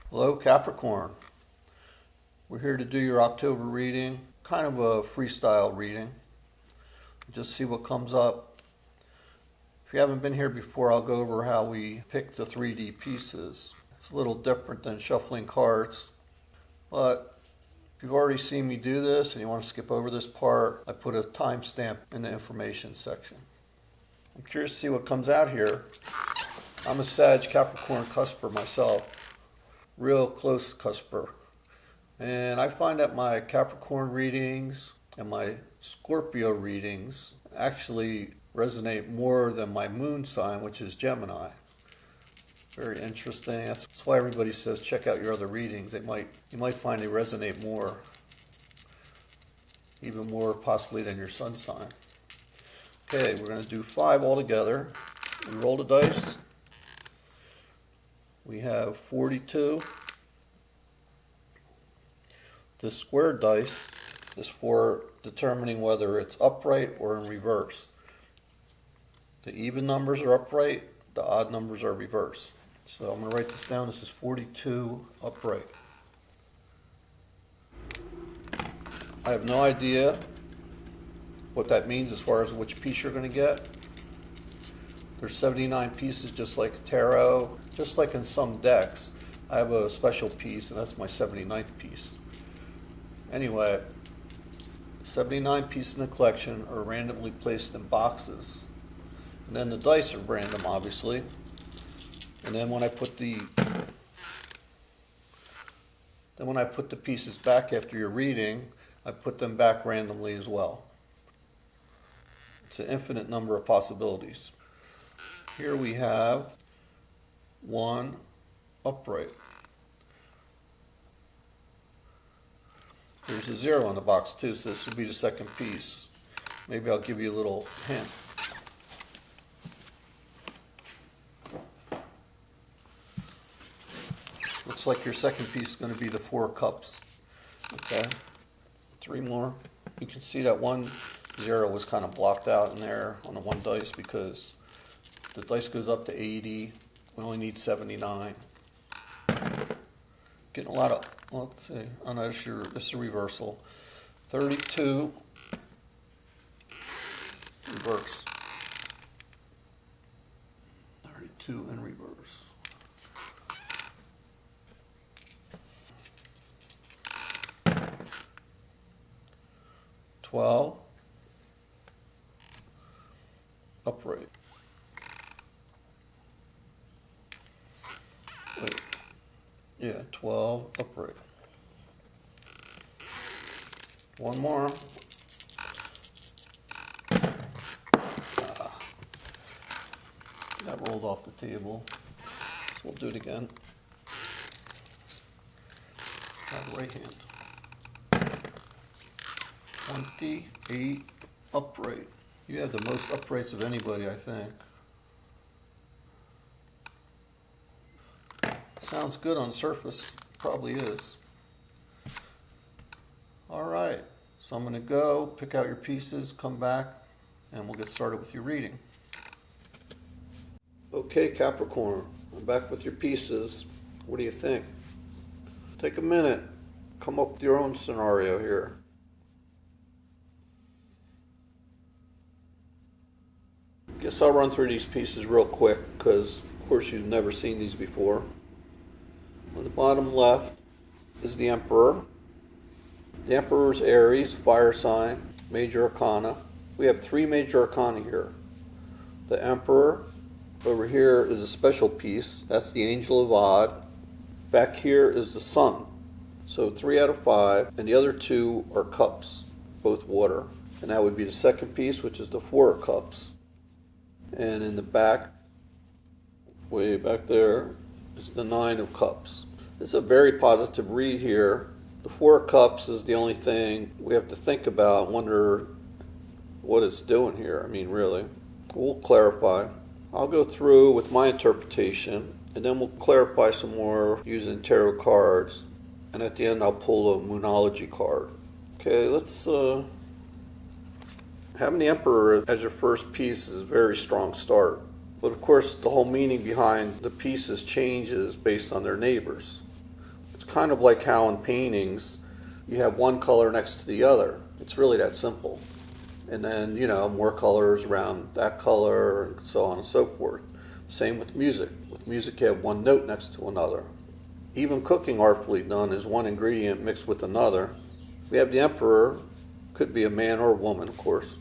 Hello Capricorn. We're here to do your October reading, kind of a freestyle reading. Just see what comes up. If you haven't been here before, I'll go over how we pick the 3D pieces. It's a little different than shuffling cards, but if you've already seen me do this and you want to skip over this part, I put a timestamp in the information section. I'm curious to see what comes out here. I'm a Sag Capricorn cusper myself, real close cusper. And I find that my Capricorn readings and my Scorpio readings actually resonate more than my moon sign, which is Gemini. Very interesting. That's why everybody says check out your other readings. You might find they resonate more, even more possibly than your sun sign. Okay, we're going to do 5 altogether. We roll the dice. We have 42. The square dice is for determining whether it's upright or in reverse. The even numbers are upright, the odd numbers are reverse. So I'm going to write this down. This is 42 upright. I have no idea what that means as far as which piece you're going to get. There's 79 pieces, just like tarot, just like in some decks. I have a special piece, and that's my 79th piece. Anyway, 79 pieces in the collection are randomly placed in boxes. And then the dice are random, obviously. And then when I put the pieces back after your reading, I put them back randomly as well. It's an infinite number of possibilities. Here we have 1 upright. There's a 0 in the box too, so this would be the second piece. Maybe I'll give you a little hint. Looks like your second piece is going to be the 4 cups. Okay, 3 more. You can see that 1 0 was kind of blocked out in there on the 1 dice because the dice goes up to 80. We only need 79. Getting a lot of, well, let's see. Oh no, this is a reversal. 32 reverse. 32 in reverse. 12 upright. Wait. Yeah, 12 upright. 1 more. That rolled off the table. So we'll do it again. Right hand. 28 upright. You have the most uprights of anybody, I think. Sounds good on surface. Probably is. Alright, so I'm going to go, pick out your pieces, come back, and we'll get started with your reading. Okay, Capricorn, I'm back with your pieces. What do you think? Take a minute. Come up with your own scenario here. Guess I'll run through these pieces real quick because, of course, you've never seen these before. On the bottom left is the Emperor. The Emperor is Aries, fire sign, major arcana. We have 3 major arcana here. The Emperor over here is a special piece. That's the Angel of Odd. Back here is the Sun. So 3 out of 5, and the other 2 are cups, both water. And that would be the second piece, which is the 4 of cups. And in the back, way back there, is the 9 of cups. It's a very positive read here. The 4 of cups is the only thing we have to think about, wonder what it's doing here. I mean, really. We'll clarify. I'll go through with my interpretation, and then we'll clarify some more using tarot cards. And at the end, I'll pull a Moonology card. Okay, let's having the Emperor as your first piece is a very strong start. But of course, the whole meaning behind the pieces changes based on their neighbors. kind of like how in paintings you have one color next to the other. It's really that simple. And then, more colors around that color, and so on and so forth. Same with music. With music, you have one note next to another. Even cooking, artfully done, is one ingredient mixed with another. We have the emperor, could be a man or a woman, of course.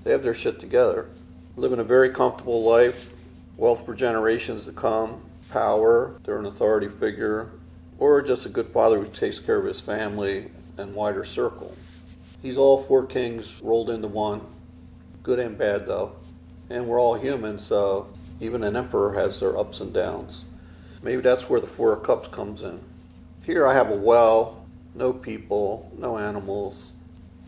They have their shit together. Living a very comfortable life, wealth for generations to come, power, they're an authority figure, or just a good father who takes care of his family and wider circle. He's all four kings rolled into one. Good and bad, though. And we're all human, so even an emperor has their ups and downs. Maybe that's where the Four of Cups comes in. Here I have a well, no people, no animals.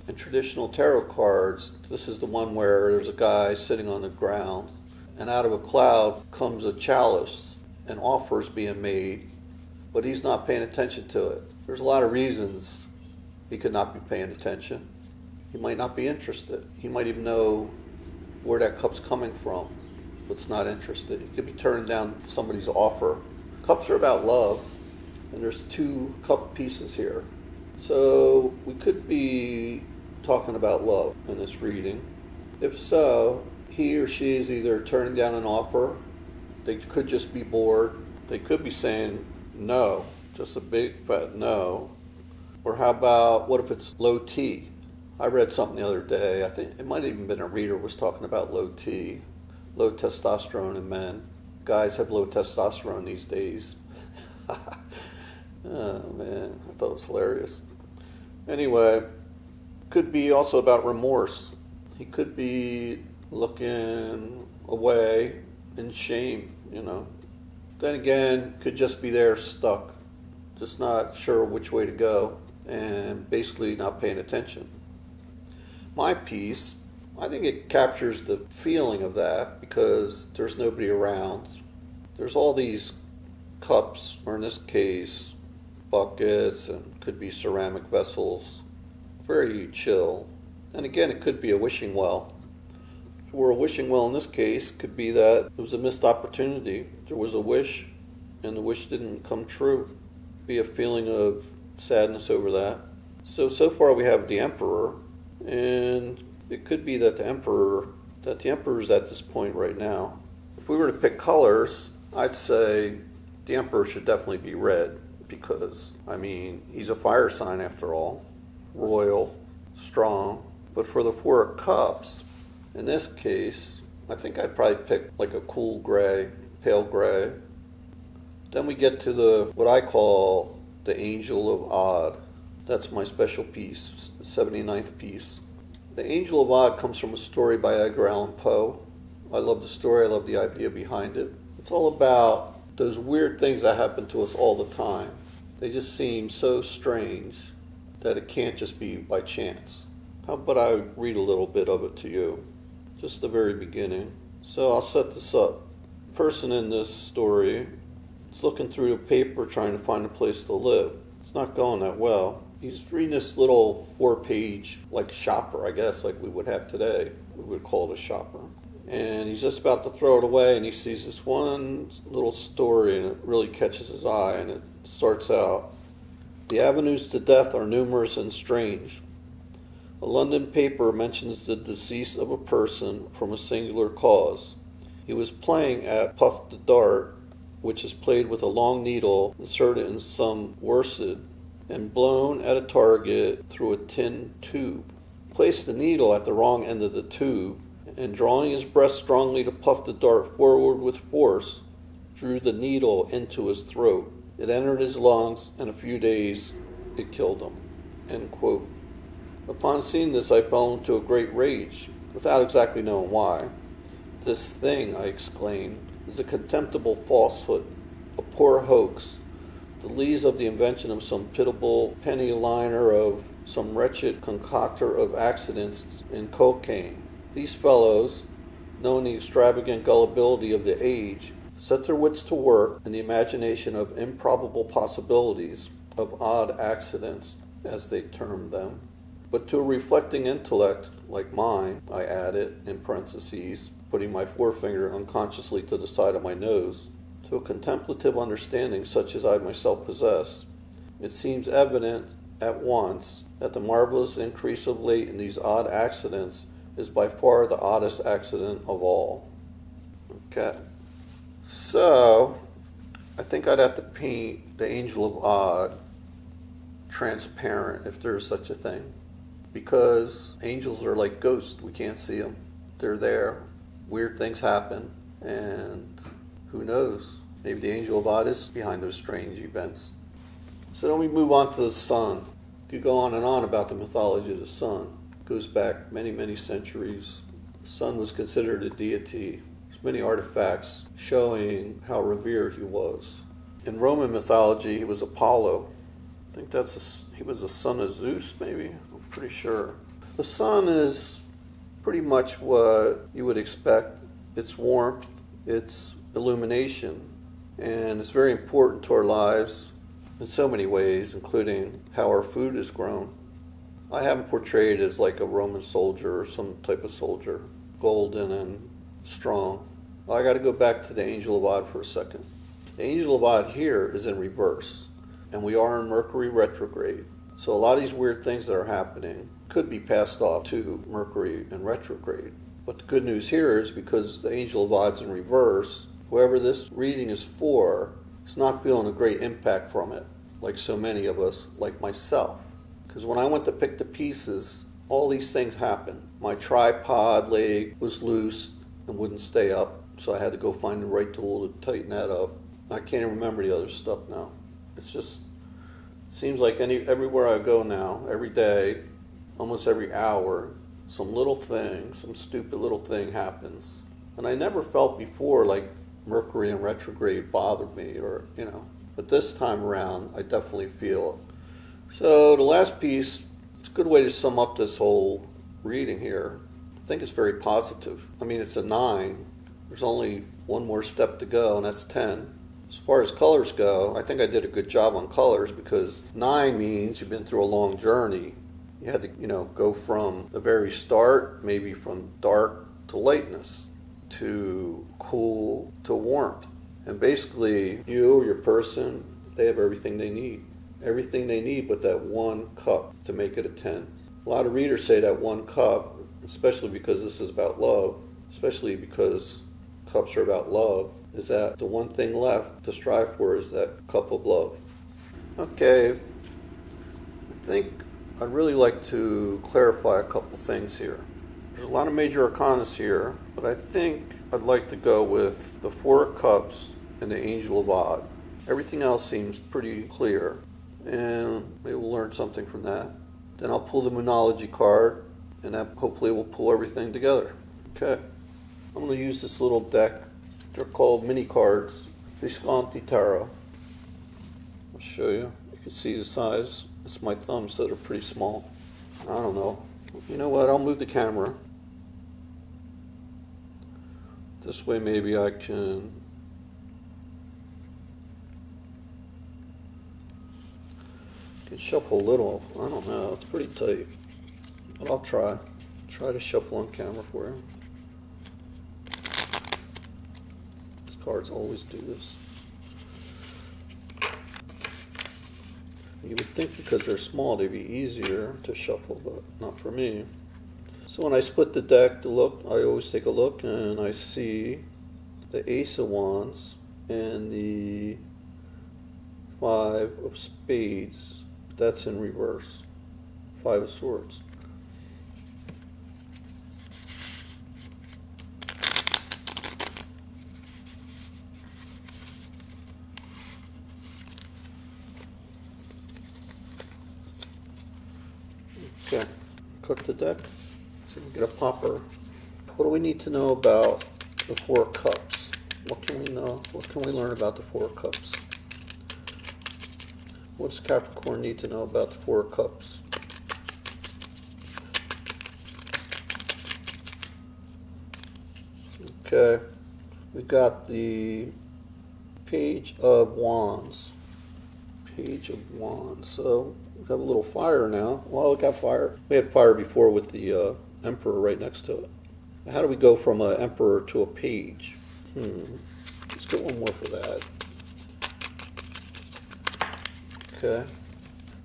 In traditional tarot cards, this is the one where there's a guy sitting on the ground, and out of a cloud comes a chalice, and offers being made, but he's not paying attention to it. There's a lot of reasons he could not be paying attention. He might not be interested. He might even know where that cup's coming from, but's not interested. He could be turning down somebody's offer. Cups are about love, and there's two cup pieces here. So we could be talking about love in this reading. If so, he or she is either turning down an offer, they could just be bored, they could be saying no, just a big fat no. Or how about, what if it's low T? I read something the other day, I think it might have even been a reader was talking about low T, low testosterone in men. Guys have low testosterone these days. Oh man, I thought it was hilarious. Anyway, could be also about remorse. He could be looking away in shame, Then again, could just be there stuck, just not sure which way to go, and basically not paying attention. My piece, I think it captures the feeling of that because there's nobody around. There's all these cups, or in this case, buckets, and could be ceramic vessels. Very chill. And again, it could be a wishing well. Where a wishing well in this case could be that it was a missed opportunity. There was a wish, and the wish didn't come true. Be a feeling of sadness over that. So far we have the Emperor, and it could be that the Emperor is at this point right now. If we were to pick colors, I'd say the Emperor should definitely be red, because, he's a fire sign after all. Royal, strong. But for the Four of Cups, in this case, I think I'd probably pick like a cool gray, pale gray. Then we get to what I call the Angel of Odd. That's my special piece, 79th piece. The Angel of Odd comes from a story by Edgar Allan Poe. I love the story, I love the idea behind it. It's all about those weird things that happen to us all the time. They just seem so strange that it can't just be by chance. How about I read a little bit of it to you? Just the very beginning. So I'll set this up. The person in this story is looking through the paper trying to find a place to live. It's not going that well. He's reading this little 4-page, shopper, I guess, like we would have today. We would call it a shopper. And he's just about to throw it away, and he sees this one little story, and it really catches his eye, and it starts out, "The avenues to death are numerous and strange. A London paper mentions the decease of a person from a singular cause. He was playing at Puff the Dart, which is played with a long needle inserted in some worsted and blown at a target through a tin tube. Placed the needle at the wrong end of the tube, and drawing his breath strongly to puff the dart forward with force, drew the needle into his throat. It entered his lungs, and in a few days it killed him." End quote. Upon seeing this, I fell into a great rage, without exactly knowing why. "This thing," I exclaimed, "is a contemptible falsehood, a poor hoax, the lees of the invention of some pitiable penny liner of some wretched concoctor of accidents in cocaine. These fellows, knowing the extravagant gullibility of the age, set their wits to work in the imagination of improbable possibilities, of odd accidents, as they term them. But to a reflecting intellect like mine," I added, in parentheses, putting my forefinger unconsciously to the side of my nose, "to a contemplative understanding such as I myself possess, it seems evident at once that the marvelous increase of late in these odd accidents is by far the oddest accident of all. Okay, so I think I'd have to paint the Angel of Odd transparent, if there's such a thing, because angels are like ghosts. We can't see them. They're there. Weird things happen, and who knows? Maybe the Angel of Odd is behind those strange events. So then we move on to the sun. You could go on and on about the mythology of the sun. It goes back many, many centuries. The sun was considered a deity. There's many artifacts showing how revered he was. In Roman mythology, he was Apollo. I think he was the son of Zeus, maybe. I'm pretty sure. The sun is pretty much what you would expect. It's warmth, it's illumination, and it's very important to our lives in so many ways, including how our food is grown. I have him portrayed as like a Roman soldier or some type of soldier, golden and strong. Well, I got to go back to the Angel of Odd for a second. The Angel of Odd here is in reverse, and we are in Mercury retrograde. So a lot of these weird things that are happening could be passed off to Mercury in retrograde. But the good news here is because the Angel of Odd's in reverse, whoever this reading is for is not feeling a great impact from it, like so many of us, like myself. Because when I went to pick the pieces, all these things happened. My tripod leg was loose and wouldn't stay up, so I had to go find the right tool to tighten that up. I can't even remember the other stuff now. It's just, it seems like everywhere I go now, every day, almost every hour, some little thing, some stupid little thing happens. And I never felt before like Mercury in retrograde bothered me, or, but this time around, I definitely feel it. So the last piece, it's a good way to sum up this whole reading here. I think it's very positive. I mean, it's a 9. There's only one more step to go, and that's 10. As far as colors go, I think I did a good job on colors, because 9 means you've been through a long journey. You had to, go from the very start, maybe from dark to lightness, to cool to warmth. And basically, you or your person, they have everything they need. Everything they need but that one cup to make it a 10. A lot of readers say that one cup, especially because this is about love, especially because cups are about love, is that the one thing left to strive for is that cup of love. Okay, I think I'd really like to clarify a couple things here. There's a lot of major arcanas here, but I think I'd like to go with the 4 of Cups and the Angel of Odd. Everything else seems pretty clear, and maybe we'll learn something from that. Then I'll pull the Moonology card, and that hopefully will pull everything together. Okay, I'm going to use this little deck. They're called mini cards, Visconti Tarot. I'll show you. You can see the size. It's my thumbs that are pretty small. I don't know. You know what? I'll move the camera. This way maybe I can shuffle a little. I don't know. It's pretty tight. But I'll try. Try to shuffle on camera for you. These cards always do this. You would think because they're small they'd be easier to shuffle, but not for me. So when I split the deck to look, I always take a look and I see the Ace of Wands and the 5 of Spades. That's in reverse. 5 of Swords. Okay, cut the deck. So we get a popper. What do we need to know about the 4 of Cups? What can we know? What can we learn about the 4 of Cups? What does Capricorn need to know about the 4 of Cups? Okay, we got the Page of Wands. Page of Wands. So we have a little fire now. Well, we got fire. We had fire before with the Emperor right next to it. How do we go from an Emperor to a Page? Let's get one more for that. Okay.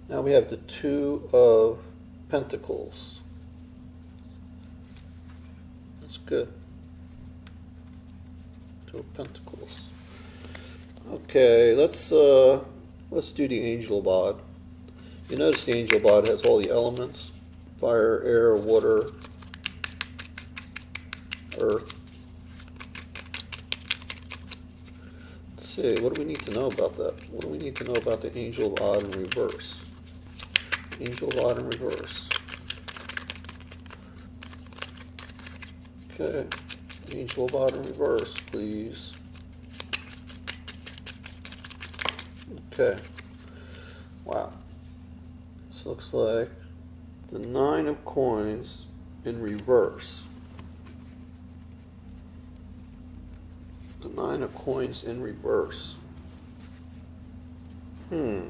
Now we have the Two of Pentacles. That's good. Two of Pentacles. Okay, let's do the Angel of Odd. You notice the Angel of Odd has all the elements: fire, air, water, earth. Let's see, what do we need to know about that? What do we need to know about the Angel of Odd in reverse? Angel of Odd in reverse. Okay, Angel of Odd in reverse, please. Okay, wow. This looks like the Nine of Coins in reverse. The Nine of Coins in reverse. It's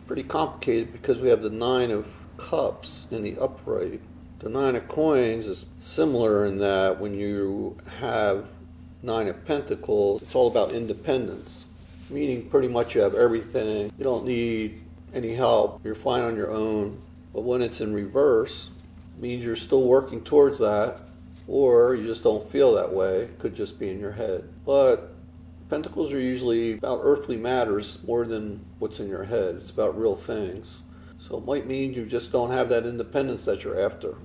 pretty complicated because we have the Nine of Cups in the upright. The Nine of Coins is similar in that when you have Nine of Pentacles, it's all about independence, meaning pretty much you have everything. You don't need any help. You're fine on your own. But when it's in reverse, it means you're still working towards that, or you just don't feel that way. It could just be in your head. But Pentacles are usually about earthly matters more than what's in your head. It's about real things. So it might mean you just don't have that independence that you're after,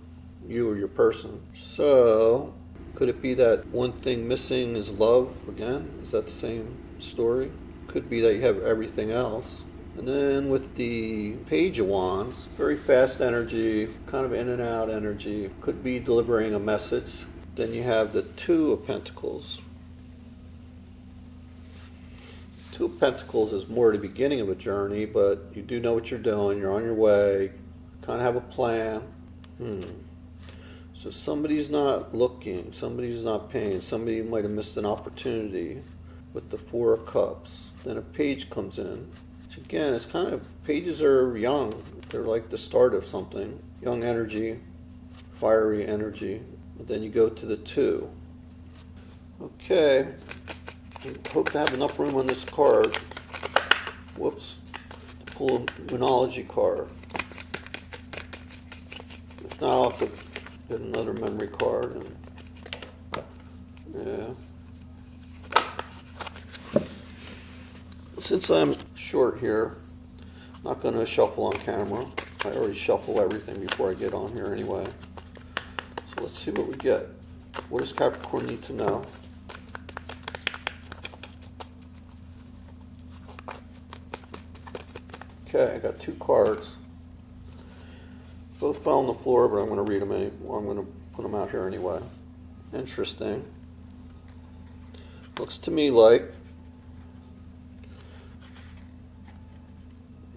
you or your person. So could it be that one thing missing is love again? Is that the same story? Could be that you have everything else. And then with the Page of Wands, very fast energy, kind of in and out energy. Could be delivering a message. Then you have the Two of Pentacles. Two of Pentacles is more the beginning of a journey, but you do know what you're doing. You're on your way. Kind of have a plan. So somebody's not looking. Somebody's not paying. Somebody might have missed an opportunity with the Four of Cups. Then a page comes in. Which again, it's kind of, pages are young. They're like the start of something. Young energy, fiery energy. But then you go to the Two. Okay. I hope to have enough room on this card. Whoops. To pull a Moonology card. If not, I'll have to get another memory card. And, yeah. Since I'm short here, I'm not going to shuffle on camera. I already shuffle everything before I get on here anyway. So let's see what we get. What does Capricorn need to know? Okay, I got two cards. Both fell on the floor, but I'm going to read them anyway. I'm going to put them out here anyway. Interesting. Looks to me like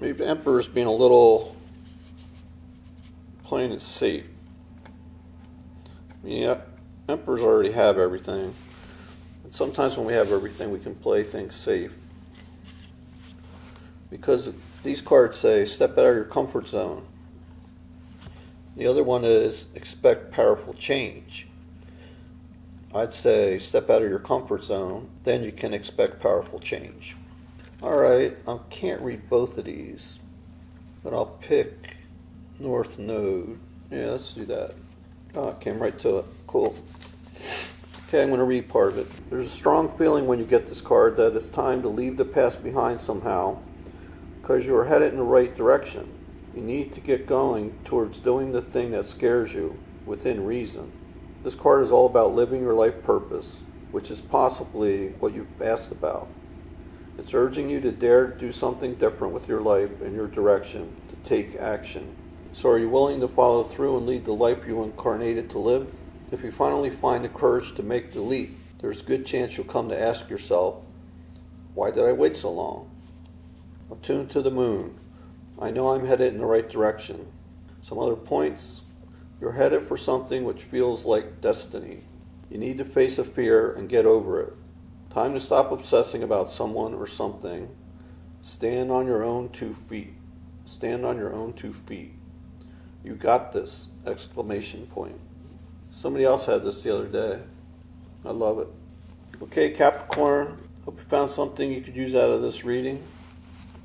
maybe the Emperor's being a little playing it safe. Yeah, Emperors already have everything. And sometimes when we have everything, we can play things safe. Because these cards say, step out of your comfort zone. The other one is, expect powerful change. I'd say, step out of your comfort zone, then you can expect powerful change. Alright, I can't read both of these, but I'll pick North Node. Yeah, let's do that. Oh, I came right to it. Cool. Okay, I'm going to read part of it. There's a strong feeling when you get this card that it's time to leave the past behind somehow, because you are headed in the right direction. You need to get going towards doing the thing that scares you, within reason. This card is all about living your life purpose, which is possibly what you've asked about. It's urging you to dare to do something different with your life and your direction, to take action. So are you willing to follow through and lead the life you incarnated to live? If you finally find the courage to make the leap, there's a good chance you'll come to ask yourself, why did I wait so long? Attuned to the moon. I know I'm headed in the right direction. Some other points. You're headed for something which feels like destiny. You need to face a fear and get over it. Time to stop obsessing about someone or something. Stand on your own 2 feet. Stand on your own 2 feet. You got this! Exclamation point. Somebody else had this the other day. I love it. Okay, Capricorn. Hope you found something you could use out of this reading.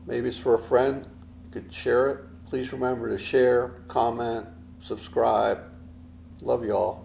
Maybe it's for a friend. You could share it. Please remember to share, comment, subscribe. Love you all.